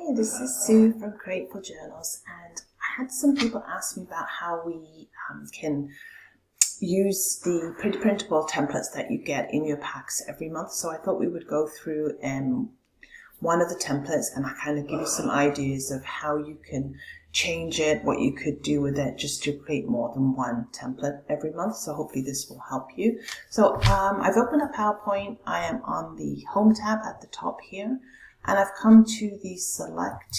Hi, this is Sue from Createful Journals, and I had some people ask me about how we can use the Pretty Printable templates that you get in your packs every month. So I thought we would go through one of the templates and I kind of give you some ideas of how you can change it, what you could do with it just to create more than one template every month. So hopefully this will help you. So I've opened up PowerPoint. I am on the Home tab at the top here. And I've come to the select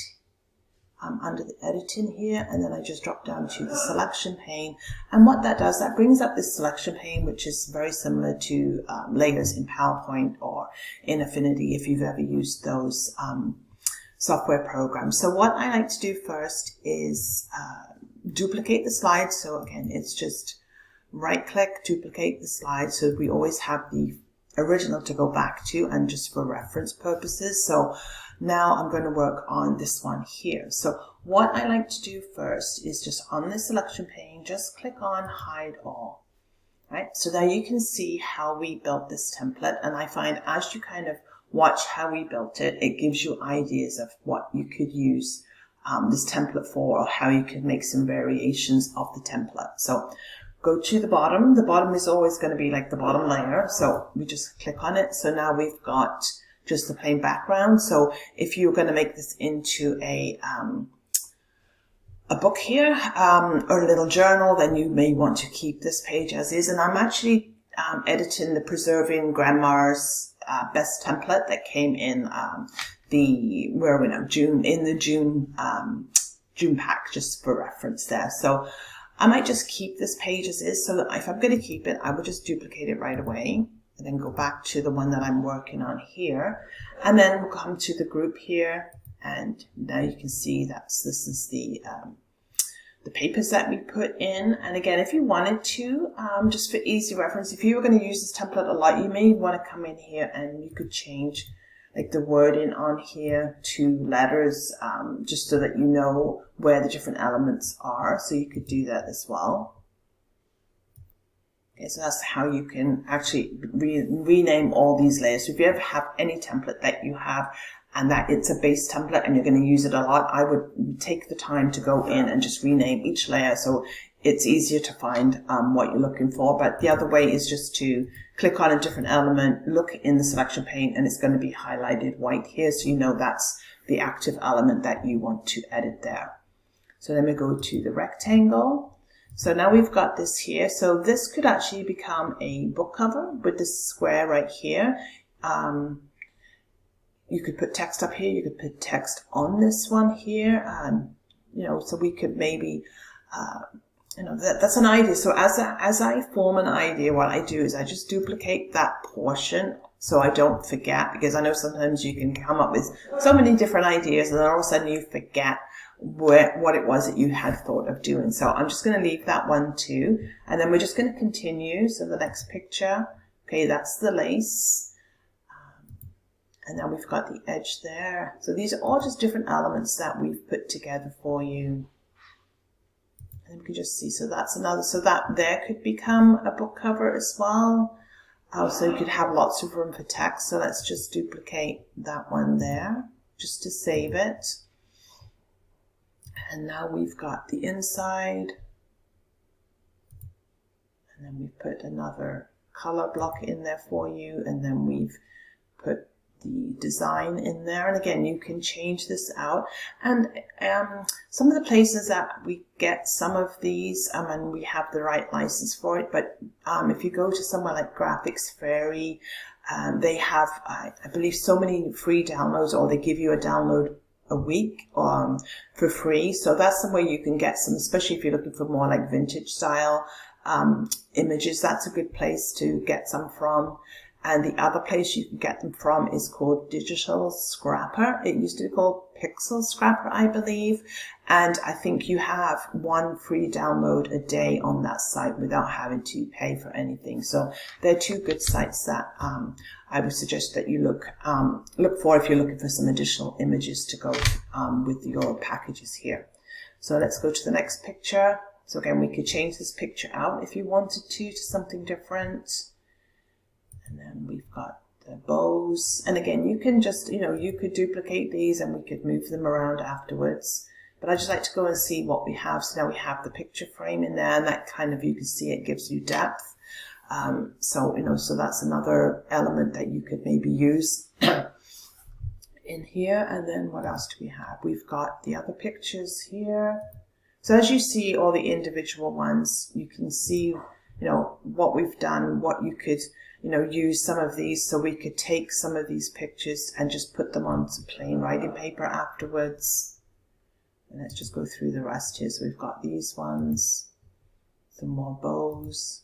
under the editing here, and then I just drop down to the selection pane. And what that does, that brings up this selection pane, which is very similar to layers in PowerPoint or in Affinity if you've ever used those software programs. So what I like to do first is duplicate the slide. So again, it's just right click, duplicate the slide, so we always have the original to go back to and just for reference purposes. So now I'm going to work on this one here. So what I like to do first is just on the selection pane, just click on hide all. Right, so there you can see how we built this template, and I find as you kind of watch how we built it, it gives you ideas of what you could use this template for, or how you could make some variations of the template. So go to the bottom. The bottom is always going to be like the bottom layer. So we just click on it. So now we've got just the plain background. So if you're going to make this into a book here or a little journal, then you may want to keep this page as is. And I'm actually editing the Perserving Grandma's best template that came in June pack, just for reference there. So I might just keep this page as is, so that if I'm going to keep it, I would just duplicate it right away and then go back to the one that I'm working on here. And then we'll come to the group here, and now you can see this is the papers that we put in. And again, if you wanted to, just for easy reference, if you were going to use this template a lot, you may want to come in here and you could change like the wording on here to letters, just so that you know where the different elements are. So you could do that as well. Okay, so that's how you can actually rename all these layers. So if you ever have any template that you have and that it's a base template and you're going to use it a lot, I would take the time to go in and just rename each layer so it's easier to find what you're looking for. But the other way is just to click on a different element, look in the selection pane, and it's going to be highlighted white here, so you know that's the active element that you want to edit there. So then we go to the rectangle. So now we've got this here. So this could actually become a book cover with this square right here. You could put text up here. You could put text on this one here. So we could maybe that's an idea. So as I form an idea, what I do is I just duplicate that portion so I don't forget, because I know sometimes you can come up with so many different ideas and then all of a sudden you forget what it was that you had thought of doing. So I'm just going to leave that one too, and then we're just going to continue. So the next picture, okay, that's the lace, and then we've got the edge there. So these are all just different elements that we've put together for you. And you can just see, so that's another, so that there could become a book cover as well. So you could have lots of room for text. So let's just duplicate that one there just to save it. And now we've got the inside. And then we've put another color block in there for you. And then we've put the design in there, and again you can change this out. And some of the places that we get some of these, and we have the right license for it, but if you go to somewhere like Graphics Fairy, they have I believe so many free downloads, or they give you a download a week for free. So that's somewhere you can get some, especially if you're looking for more like vintage style images. That's a good place to get some from. And the other place you can get them from is called Digital Scrapper. It used to be called Pixel Scrapper, I believe. And I think you have one free download a day on that site without having to pay for anything. So they're two good sites that I would suggest that you look for if you're looking for some additional images to go with your packages here. So let's go to the next picture. So again, we could change this picture out if you wanted to something different. And then we've got the bows. And again, you can just, you could duplicate these and we could move them around afterwards. But I just like to go and see what we have. So now we have the picture frame in there, and that kind of, you can see it gives you depth. So that's another element that you could maybe use in here. And then what else do we have? We've got the other pictures here. So as you see all the individual ones, you can see, what we've done, what you could, use some of these. So we could take some of these pictures and just put them on some plain writing paper afterwards. And let's just go through the rest here. So we've got these ones, some more bows.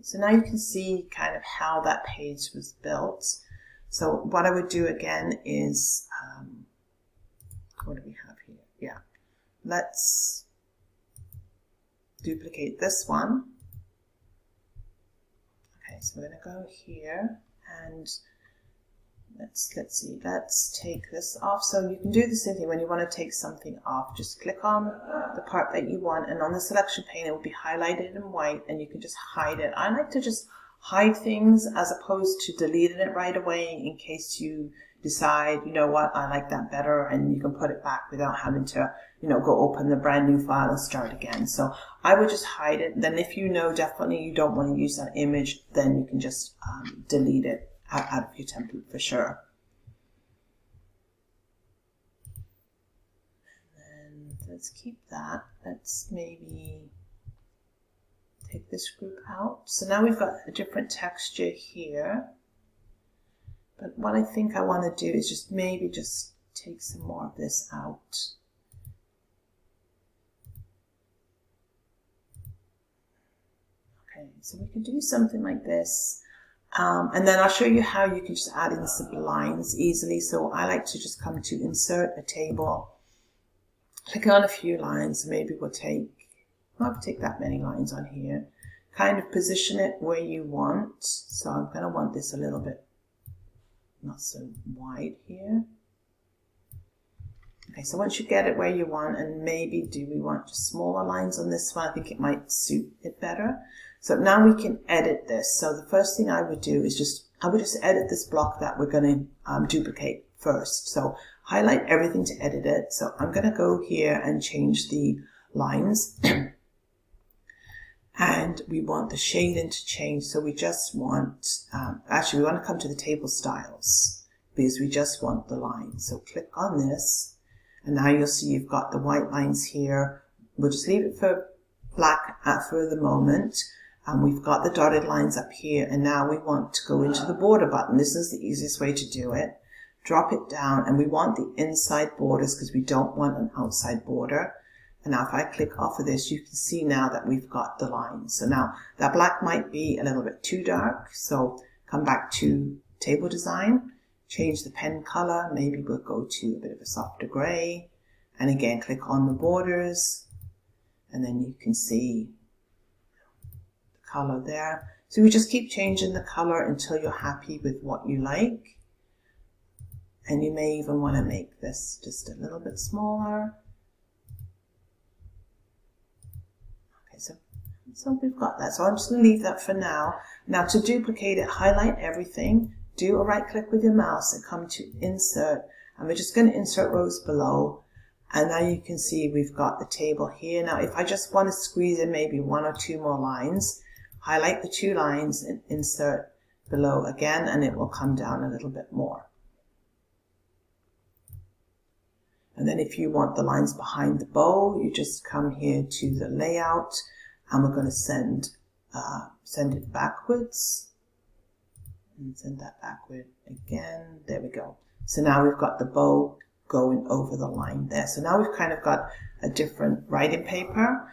So now you can see kind of how that page was built. So what I would do again is, what do we have here? Yeah, let's duplicate this one. Okay, so we're going to go here and let's see, let's take this off. So you can do the same thing when you want to take something off. Just click on the part that you want, and on the selection pane it will be highlighted in white, and you can just hide it. I like to just hide things as opposed to deleting it right away in case you decide, what, I like that better, and you can put it back without having to, go open the brand new file and start again. So I would just hide it. Then if definitely you don't want to use that image, then you can just delete it out of your template for sure. And then let's keep that. Let's maybe take this group out. So now we've got a different texture here. But what I think I want to do is just take some more of this out. Okay, so we can do something like this. And then I'll show you how you can just add in some lines easily. So I like to just come to insert a table, click on a few lines. Maybe we'll not take that many lines on here. Kind of position it where you want. So I'm going to want this a little bit not so wide here. Okay, so once you get it where you want, and maybe do we want just smaller lines on this one? I think it might suit it better. So now we can edit this. So the first thing I would do is I would just edit this block that we're going to duplicate first. So highlight everything to edit it. So I'm going to go here and change the lines. And we want the shading to change. So we just want, actually we want to come to the table styles because we just want the lines. So click on this. And now you'll see you've got the white lines here. We'll just leave it for black for the moment. And we've got the dotted lines up here. And now we want to go into the border button. This is the easiest way to do it. Drop it down, and we want the inside borders because we don't want an outside border. And now if I click off of this, you can see now that we've got the lines. So now that black might be a little bit too dark. So come back to table design, change the pen color. Maybe we'll go to a bit of a softer gray. And again, click on the borders. And then you can see the color there. So we just keep changing the color until you're happy with what you like. And you may even want to make this just a little bit smaller. So we've got that. So I'm just going to leave that for now. Now to duplicate it, highlight everything, do a right click with your mouse and come to insert. And we're just going to insert rows below. And now you can see we've got the table here. Now if I just want to squeeze in maybe one or two more lines, highlight the 2 lines and insert below again, and it will come down a little bit more. And then if you want the lines behind the bow, you just come here to the layout. And we're going to send it backwards and send that backward again. There we go. So now we've got the bow going over the line there. So now we've kind of got a different writing paper.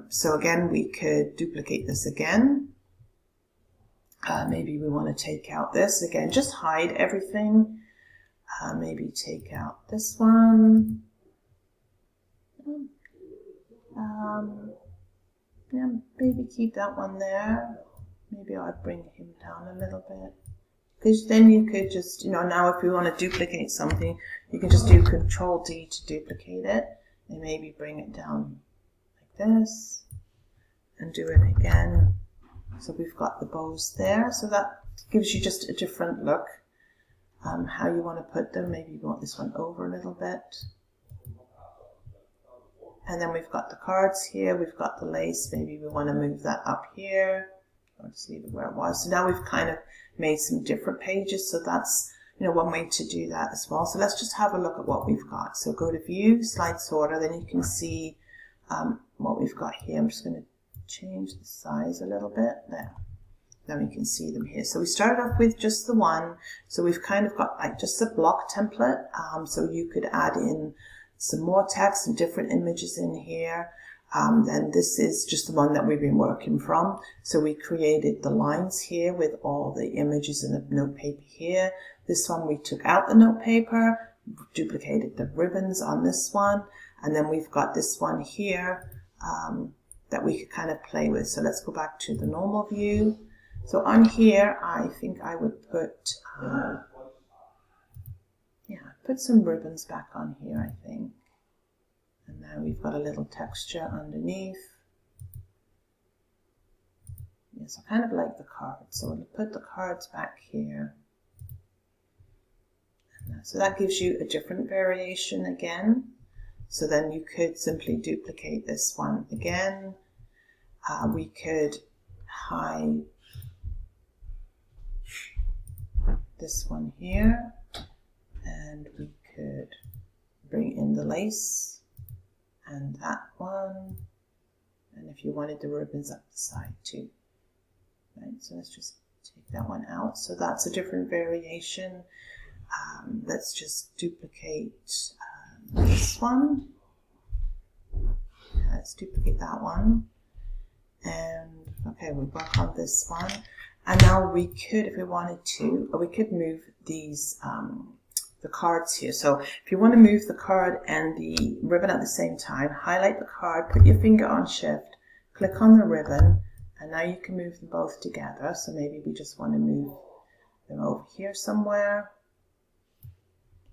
So again, we could duplicate this again. Maybe we want to take out this again. Just hide everything. Maybe take out this one. Yeah, maybe keep that one there. Maybe I'll bring him down a little bit. Because then you could just, now if you want to duplicate something, you can just do Control D to duplicate it. And maybe bring it down like this. And do it again. So we've got the bows there. So that gives you just a different look. How you want to put them. Maybe you want this one over a little bit. And then we've got the cards here. We've got the lace. Maybe we want to move that up here. Or just leave it where it was. So now we've kind of made some different pages. So that's, you know, one way to do that as well. So let's just have a look at what we've got. So go to View, Slide Sorter. Then you can see what we've got here. I'm just going to change the size a little bit. There. Then we can see them here. So we started off with just the one. So we've kind of got like just a block template. So you could add in some more text and different images in here. Then this is just the one that we've been working from. So we created the lines here with all the images in the note paper here. This one we took out the note paper, duplicated the ribbons on this one. And then we've got this one here that we could kind of play with. So let's go back to the normal view. So on here, I think I would put, put some ribbons back on here, I think. And now we've got a little texture underneath. Yes, I kind of like the cards. So we'll put the cards back here. So that gives you a different variation again. So then you could simply duplicate this one again. We could hide this one here, and we could bring in the lace and that one, and if you wanted the ribbons up the side too. Right, so let's just take that one out. So that's a different variation. Let's just duplicate this one. Let's duplicate that one, and okay, we'll work on this one. And now we could, if we wanted to, we could move these, the cards here. So if you want to move the card and the ribbon at the same time, highlight the card, put your finger on Shift, click on the ribbon, and now you can move them both together. So maybe we just want to move them over here somewhere.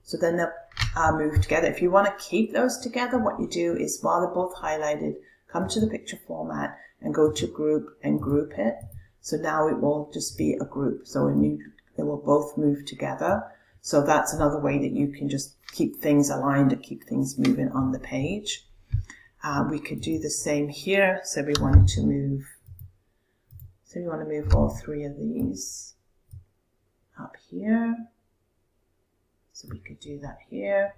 So then they'll move together. If you want to keep those together, what you do is while they're both highlighted, come to the picture format and go to Group and group it. So now it will just be a group. So they will both move together. So that's another way that you can just keep things aligned and keep things moving on the page. We could do the same here. So we wanted to move, so we want to move all three of these up here. So we could do that here.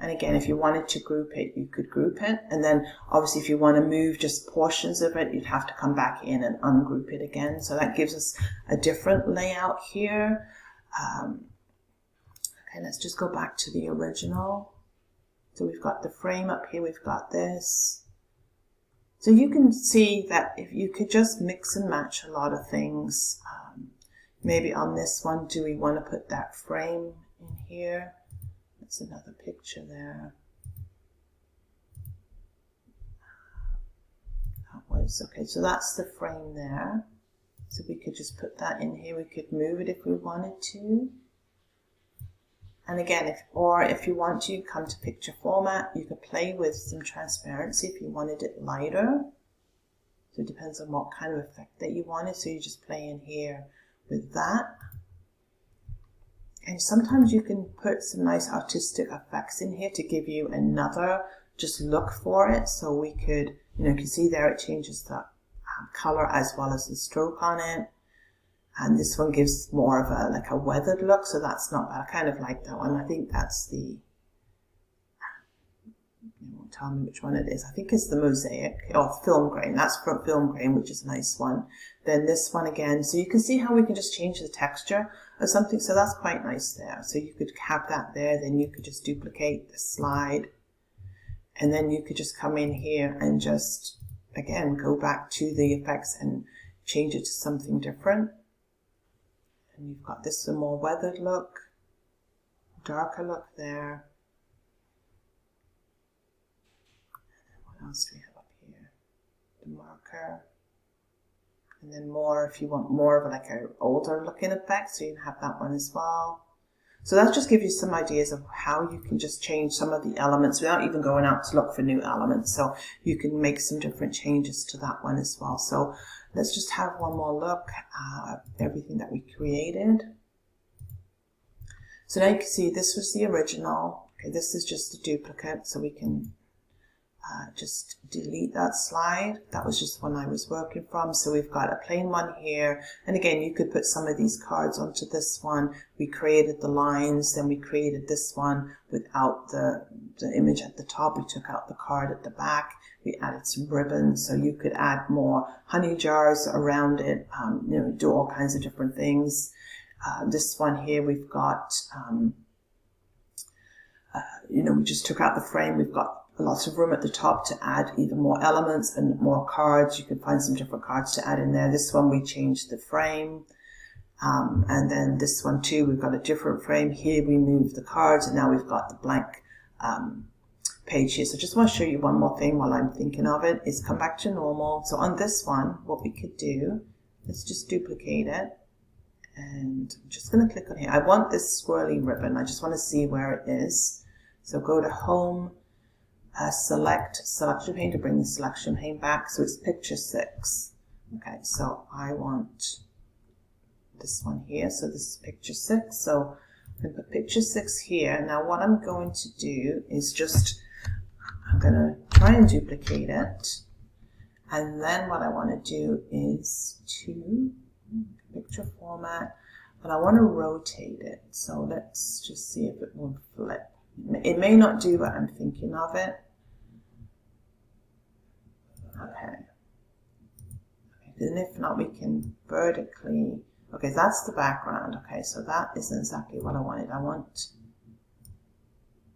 And again, if you wanted to group it, you could group it. And then obviously if you want to move just portions of it, you'd have to come back in and ungroup it again. So that gives us a different layout here. Okay, let's just go back to the original. So we've got the frame up here, we've got this. So you can see that if you could just mix and match a lot of things. Maybe on this one, do we want to put that frame in here? That's another picture there. That was, okay, so that's the frame there. So we could just put that in here. We could move it if we wanted to. And again, if you want to, come to picture format. You could play with some transparency if you wanted it lighter. So it depends on what kind of effect that you wanted. So you just play in here with that. And sometimes you can put some nice artistic effects in here to give you another just look for it. So we could, you can see there it changes the color as well as the stroke on it. And this one gives more of a like a weathered look, so that's not bad. I kind of like that one. I think that's the, you won't tell me which one it is. I think it's the mosaic or film grain. That's from film grain, which is a nice one. Then this one again. So you can see how we can just change the texture of something. So that's quite nice there. So you could have that there. Then you could just duplicate the slide. And then you could just come in here and just, again, go back to the effects and change it to something different. And you've got this a more weathered look, darker look there. What else do we have up here? The marker. And then more, if you want more of like an older looking effect, so you can have that one as well. So that just gives you some ideas of how you can just change some of the elements without even going out to look for new elements. So you can make some different changes to that one as well. So let's just have one more look at everything that we created. So now you can see this was the original. Okay, this is just a duplicate, so we can just delete that slide. That was just one I was working from. So we've got a plain one here. And again, you could put some of these cards onto this one. We created the lines, then we created this one without the image at the top. We took out the card at the back. We added some ribbons, so you could add more honey jars around it, you know, do all kinds of different things. This one here, we've got, you know, we just took out the frame. We've got lots of room at the top to add even more elements and more cards. You can find some different cards to add in there. This one, we changed the frame. And then this one too, we've got a different frame. Here we moved the cards, and now we've got the blank page here. So just want to show you one more thing while I'm thinking of it, is come back to normal. So on this one, what we could do, let's just duplicate it. And I'm just going to click on here. I want this swirly ribbon. I just want to see where it is. So go to Home, select Selection Pane to bring the selection pane back. So it's picture 6. Okay, so I want this one here. So this is picture 6. So I'm going to put picture 6 here. Now what I'm going to do is just, I'm going to try and duplicate it. And then what I want to do is to picture format, and I want to rotate it. So let's just see if it will flip. It may not do what I'm thinking of it. Okay. And if not, we can vertically. Okay, that's the background. Okay, so that isn't exactly what I wanted. I want.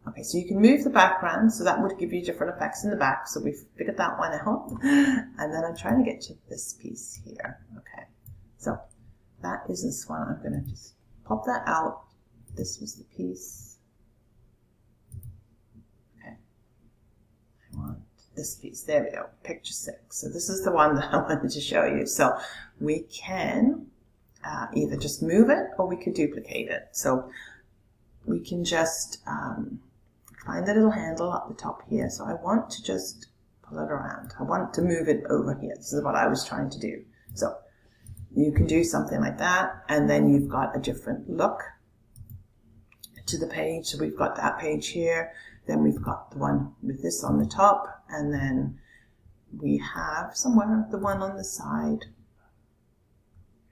Okay, so you can move the background, so that would give you different effects in the back. So we've figured that one out. And then I'm trying to get to this piece here. Okay, so that is this one. I'm going to just pop that out. This was the piece. Okay. I want this piece. There we go. Picture 6. So this is the one that I wanted to show you. So we can either just move it or we could duplicate it. So we can just find the little handle up the top here. So I want to just pull it around. I want to move it over here. This is what I was trying to do. So you can do something like that, and then you've got a different look to the page. So we've got that page here, then we've got the one with this on the top, and then we have somewhere the one on the side.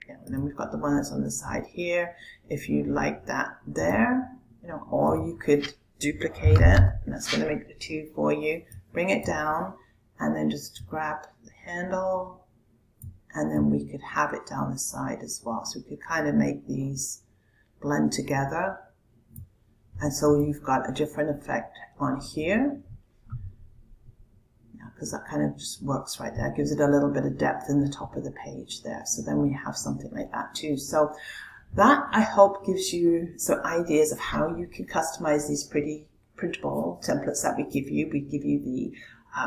Yeah, and then we've got the one that's on the side here. If you like that there, you know, or you could duplicate it, and that's going to make the 2 for you. Bring it down, and then just grab the handle, and then we could have it down the side as well. So we could kind of make these blend together. And so you've got a different effect on here. Yeah, because that kind of just works right there. It gives it a little bit of depth in the top of the page there. So then we have something like that too. So that, I hope, gives you some ideas of how you can customize these pretty printable templates that we give you. We give you the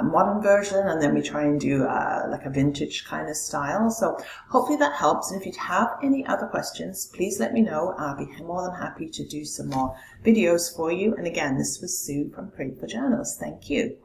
modern version, and then we try and do like a vintage kind of style. So hopefully that helps. And if you have any other questions, please let me know. I'll be more than happy to do some more videos for you. And again, this was Sue from Createful Journals. Thank you.